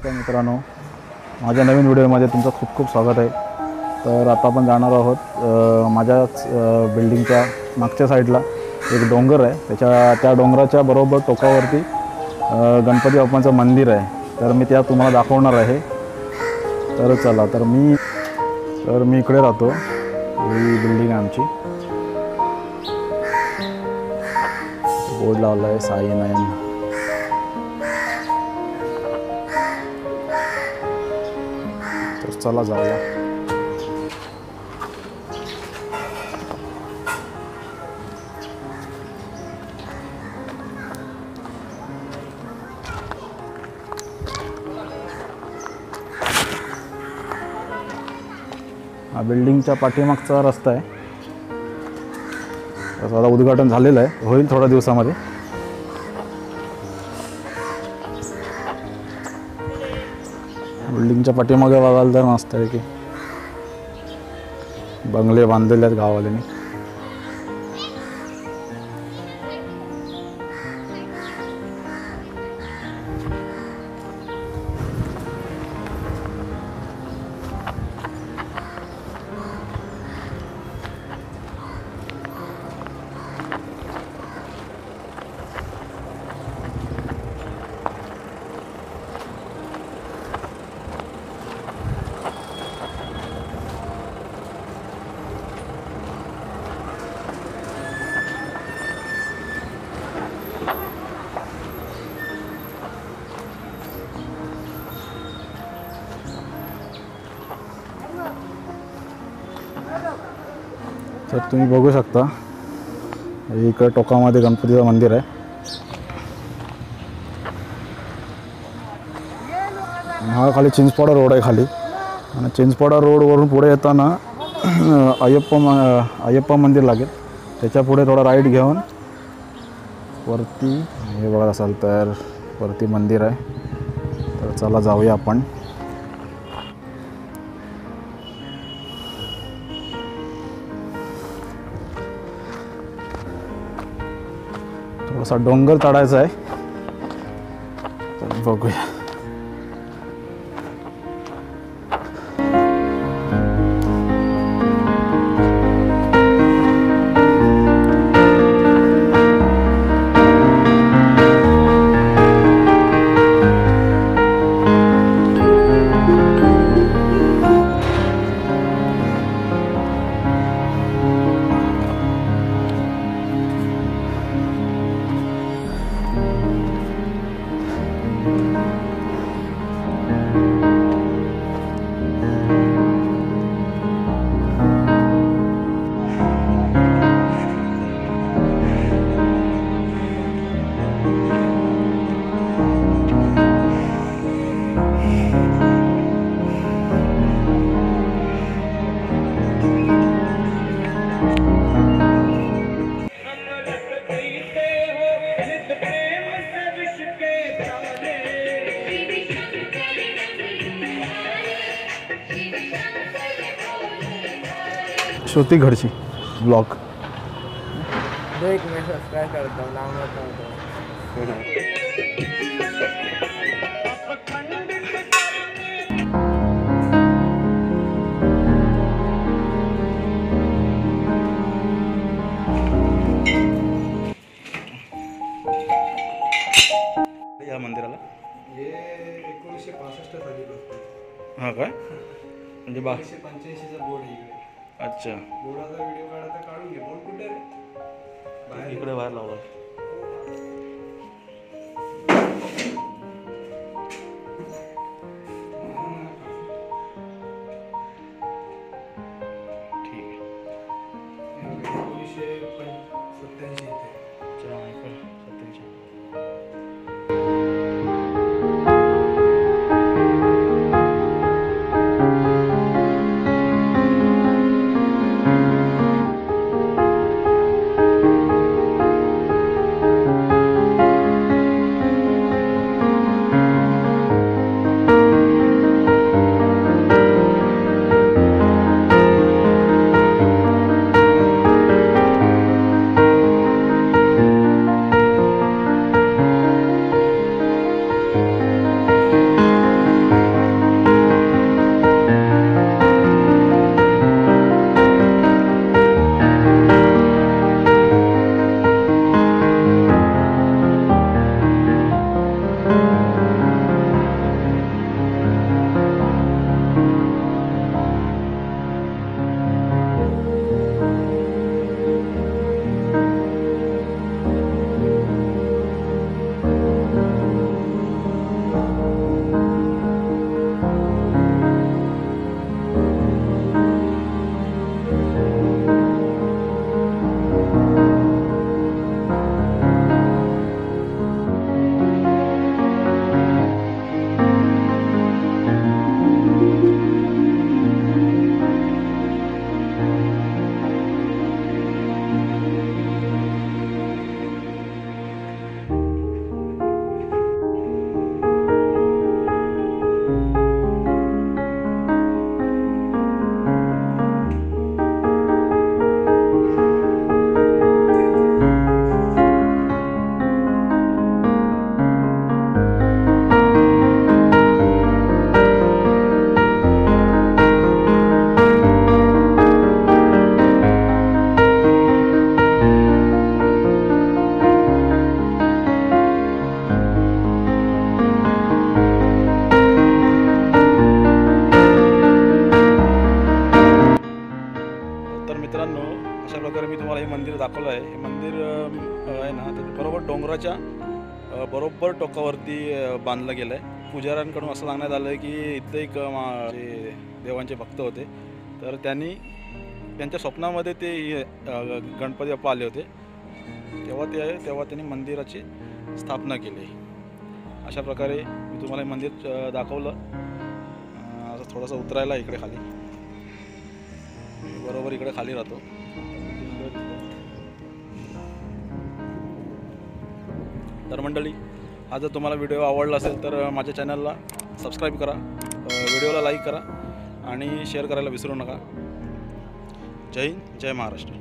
नमस्कार मित्रांनो, माझ्या नवीन व्हिडिओमध्ये तुमचं खूप खूप स्वागत आहे। तर आता आपण जाणार आहोत माझ्याच बिल्डिंगच्या मागच्या साईडला एक डोंगर आहे, त्या डोंगराच्या बरोबर टोकावरती गणपती बाप्पांचं मंदिर आहे। तर मी त्या तुम्हाला दाखवणार आहे। तर चला, तर मी इकडे राहतो, ही बिल्डिंग आहे आमची। बोर्ड लावला आहे साई नयन। तर चला जाऊया। हा बिल्डिंगच्या पाठीमागचा रस्ता आहे। त्याचं उद्घाटन झालेलं आहे, होईल थोड्या दिवसामध्ये। बिल्डिंगच्या पाठीमागे बघायला तर मस्त आहे की बंगले बांधलेले आहेत गावावाल्यांनी। तर तुम्ही बघू शकता, इकडे टोकामध्ये गणपतीचं मंदिर आहे। हा खाली चिंचपाडा रोड आहे खाली, आणि चिंचपाडा रोडवरून पुढे येताना अय्यप्पा मंदिर लागेल। त्याच्या पुढे थोडा राईट घेऊन वरती हे बघत असाल तर वरती मंदिर आहे। तर चला जाऊया आपण। थोडासा डोंगर चढायचा आहे, तर बघूया। श्रुती घरची ब्लॉग देख, मैं सब्सक्राइब करता हूँ, नाम रखता हूँ। या मंदिराला हे 1965 साली बसतो। हां काय म्हणजे 1985चा बोर्ड आहे इकडे। अच्छा, बोर्डाचा व्हिडिओ काढायचा, काढून घे। बोर्ड कुठे रे? बाहेर इकडे बाहेर लावला। ठीक आहे। 1987 इथे। अच्छा, इकडे 87। आहे ना ते बरोबर डोंगराच्या बरोबर टोकावरती बांधलं गेलं आहे. पुजाऱ्यांकडून असं सांगण्यात आलं आहे की इथले एक जे देवांचे भक्त होते, तर त्यांच्या स्वप्नामध्ये ते गणपती बाप्पा आले होते, तेव्हा त्यांनी मंदिराची स्थापना केली. अशा प्रकारे मी तुम्हाला हे मंदिर दाखवलं. असं थोडंसं उतरायला इकडे खाली, मी बरोबर इकडे खाली राहतो. तर मंडळी, हा जर तुम्हाला व्हिडिओ आवडला असेल तर माझ्या चॅनलला सबस्क्राईब करा, व्हिडिओला लाईक करा आणि शेअर करायला विसरू नका. जय हिंद, जय महाराष्ट्र.